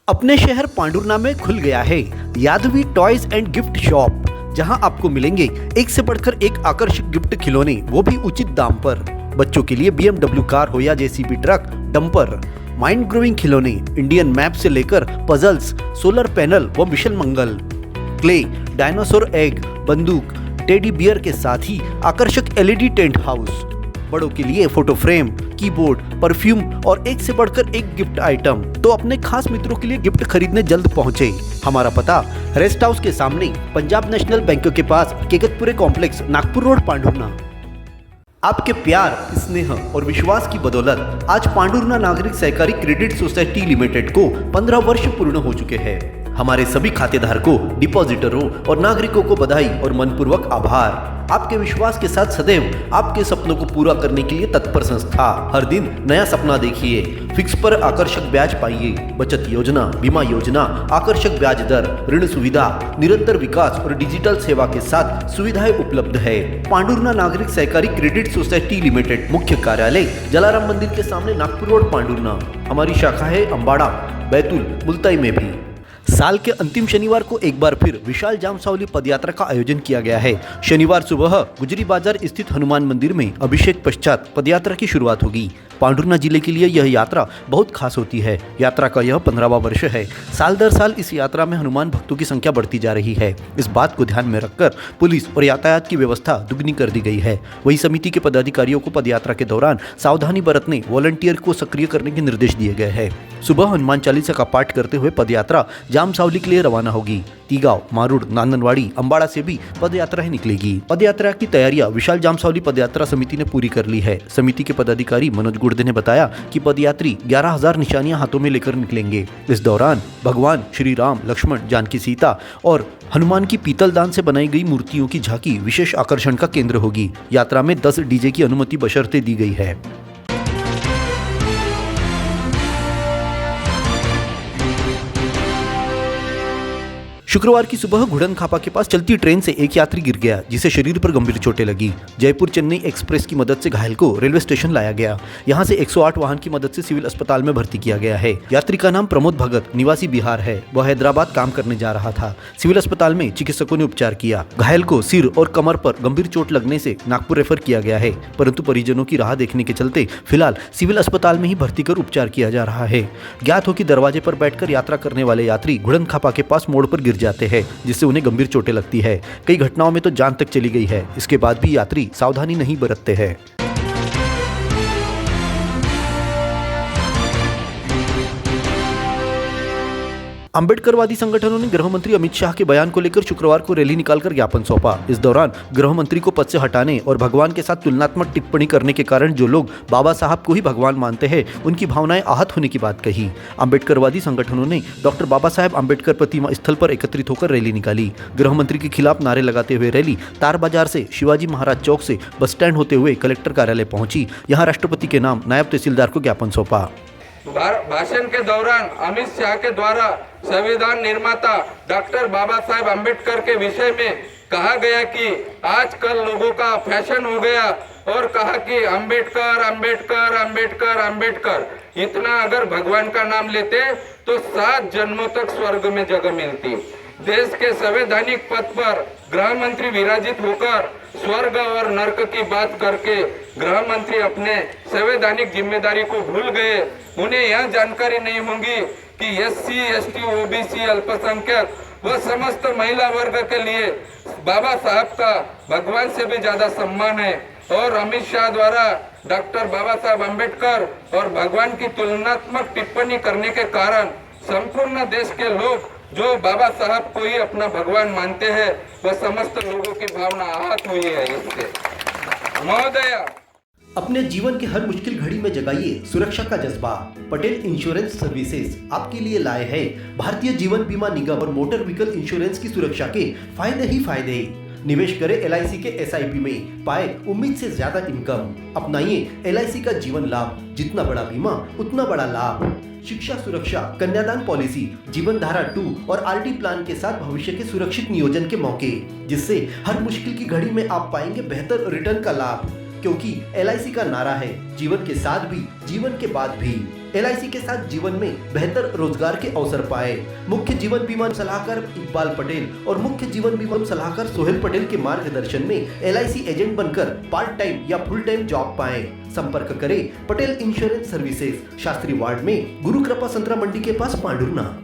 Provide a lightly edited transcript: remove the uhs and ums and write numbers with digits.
अपने शहर पांडुरना में खुल गया है यादवी टॉयज एंड गिफ्ट शॉप, जहां आपको मिलेंगे एक से बढ़कर एक आकर्षक गिफ्ट खिलौने, वो भी उचित दाम पर। बच्चों के लिए BMW कार हो या JCB truck, dumper, mind growing खिलौने, इंडियन मैप से लेकर पजल्स, सोलर पैनल व मिशन मंगल, क्ले, डायनासोर एग, बंदूक, टेडी बियर के साथ ही आकर्षक LED टेंट हाउस। बड़ों के लिए फोटो फ्रेम, कीबोर्ड, परफ्यूम और एक से बढ़कर एक गिफ्ट आइटम। तो अपने खास मित्रों के लिए गिफ्ट खरीदने जल्द पहुंचे। हमारा पता रेस्ट हाउस के सामने, पंजाब नेशनल बैंक के पास, केकतपुरे कॉम्प्लेक्स, नागपुर रोड, पांडुरना। आपके प्यार, स्नेह और विश्वास की बदौलत आज पांडुरना नागरिक सहकारी क्रेडिट सोसाइटी लिमिटेड को 15 वर्ष पूर्ण हो चुके हैं। हमारे सभी खातेधारकों, डिपॉजिटरों और नागरिकों को बधाई और मनपूर्वक आभार। आपके विश्वास के साथ सदैव आपके सपनों को पूरा करने के लिए तत्पर संस्था। हर दिन नया सपना देखिए, फिक्स पर आकर्षक ब्याज पाइए, बचत योजना, बीमा योजना, आकर्षक ब्याज दर, ऋण सुविधा, निरंतर विकास और डिजिटल सेवा के साथ सुविधाएं उपलब्ध है। पांडुरना नागरिक सहकारी क्रेडिट सोसाइटी लिमिटेड, मुख्य कार्यालय जलाराम मंदिर के सामने, नागपुर रोड, पांडुरना। हमारी शाखा है अम्बाड़ा, बैतूल, मुल्ताई में भी। साल के अंतिम शनिवार को एक बार फिर विशाल जामसावली पदयात्रा का आयोजन किया गया है। शनिवार सुबह गुजरी बाजार स्थित हनुमान मंदिर में अभिषेक पश्चात पदयात्रा की शुरुआत होगी। पांडुरना जिले के लिए यह यात्रा बहुत खास होती है। यात्रा का यह 15वां वर्ष है। साल दर साल इस यात्रा में हनुमान भक्तों की संख्या बढ़ती जा रही है। इस बात को ध्यान में रखकर पुलिस और यातायात की व्यवस्था दुगनी कर दी गई है। वही समिति के पदाधिकारियों को पदयात्रा के दौरान सावधानी बरतने, वॉलंटियर को सक्रिय करने के निर्देश दिए गए हैं। सुबह हनुमान चालीसा का पाठ करते हुए पदयात्रा जामसावली के लिए रवाना होगी। तीगांव, मारूड, नांदनवाड़ी, अम्बाड़ा से भी पदयात्रा ही निकलेगी। पदयात्रा की तैयारियां विशाल जामसावली पदयात्रा समिति ने पूरी कर ली है। समिति के पदाधिकारी मनोज गुर्दे ने बताया कि पदयात्री 11,000 निशानियां हाथों में लेकर निकलेंगे। इस दौरान भगवान श्री राम, लक्ष्मण, जानकी, सीता और हनुमान की पीतल दान से बनाई गई मूर्तियों की झांकी विशेष आकर्षण का केंद्र होगी। यात्रा में 10 डीजे की अनुमति बशर्ते दी गई है। शुक्रवार की सुबह घुड़न खापा के पास चलती ट्रेन से एक यात्री गिर गया, जिसे शरीर पर गंभीर चोटें लगी। जयपुर चेन्नई एक्सप्रेस की मदद से घायल को रेलवे स्टेशन लाया गया। यहां से 108 वाहन की मदद से सिविल अस्पताल में भर्ती किया गया है। यात्री का नाम प्रमोद भगत, निवासी बिहार है। वह हैदराबाद काम करने जा रहा था। सिविल अस्पताल में चिकित्सकों ने उपचार किया। घायल को सिर और कमर पर गंभीर चोट लगने से नागपुर रेफर किया गया है, परंतु परिजनों की राह देखने के चलते फिलहाल सिविल अस्पताल में ही भर्ती कर उपचार किया जा रहा है। ज्ञात हो कि दरवाजे पर बैठकर यात्रा करने वाले यात्री घुड़न खापा के पास मोड़ पर गिर जाते हैं, जिससे उन्हें गंभीर चोटें लगती है। कई घटनाओं में तो जान तक चली गई है। इसके बाद भी यात्री सावधानी नहीं बरतते हैं। अंबेडकरवादी संगठनों ने गृह मंत्री अमित शाह के बयान को लेकर शुक्रवार को रैली निकालकर ज्ञापन सौंपा। इस दौरान गृह मंत्री को पद से हटाने और भगवान के साथ तुलनात्मक टिप्पणी करने के कारण जो लोग बाबा साहब को ही भगवान मानते हैं, उनकी भावनाएं आहत होने की बात कही। अंबेडकरवादी संगठनों ने डॉक्टर बाबा साहेब अंबेडकर प्रतिमा स्थल पर एकत्रित होकर रैली निकाली। गृह मंत्री के खिलाफ नारे लगाते हुए रैली तार बाजार से शिवाजी महाराज चौक से बस स्टैंड होते हुए कलेक्टर कार्यालय पहुंची। यहाँ राष्ट्रपति के नाम नायब तहसीलदार को ज्ञापन सौंपा। भाषण के दौरान अमित शाह के द्वारा संविधान निर्माता डॉक्टर बाबा साहेब अम्बेडकर के विषय में कहा गया कि आजकल लोगों का फैशन हो गया, और कहा कि अम्बेडकर अम्बेडकर अम्बेडकर अम्बेडकर, इतना अगर भगवान का नाम लेते तो 7 जन्मों तक स्वर्ग में जगह मिलती। देश के संवैधानिक पद पर गृह मंत्री विराजित होकर स्वर्ग और नर्क की बात करके गृह मंत्री अपने संवैधानिक जिम्मेदारी को भूल गए। उन्हें यह जानकारी नहीं होगी कि SC, ST, OBC, अल्पसंख्यक व समस्त महिला वर्ग के लिए बाबा साहब का भगवान से भी ज्यादा सम्मान है। और अमित शाह द्वारा डॉक्टर बाबा साहब अम्बेडकर और भगवान की तुलनात्मक टिप्पणी करने के कारण संपूर्ण देश के लोग जो बाबा साहब को ही अपना भगवान मानते हैं, वह समस्त लोगों की भावना आहत हुई है। इससे महोदय, अपने जीवन के हर मुश्किल घड़ी में जगाइए सुरक्षा का जज्बा। पटेल इंश्योरेंस सर्विसेज आपके लिए लाए हैं भारतीय जीवन बीमा निगम और मोटर व्हीकल इंश्योरेंस की सुरक्षा के फायदे ही फायदे। निवेश करें LIC के SIP में, पाए उम्मीद से ज्यादा इनकम। अपनाइए LIC का जीवन लाभ, जितना बड़ा बीमा उतना बड़ा लाभ। शिक्षा सुरक्षा, कन्यादान पॉलिसी, जीवन धारा 2 और RD प्लान के साथ भविष्य के सुरक्षित नियोजन के मौके, जिससे हर मुश्किल की घड़ी में आप पाएंगे बेहतर रिटर्न का लाभ। क्योंकि LIC का नारा है जीवन के साथ भी जीवन के बाद भी। LIC के साथ जीवन में बेहतर रोजगार के अवसर पाए। मुख्य जीवन बीमा सलाहकार इकबाल पटेल और मुख्य जीवन बीमा सलाहकार सोहेल पटेल के मार्गदर्शन में LIC एजेंट बनकर पार्ट टाइम या फुल टाइम जॉब पाएं। संपर्क करें Patel insurance services, Shastri ward में, गुरु कृपा संतरा मंडी के पास, पांडुरना।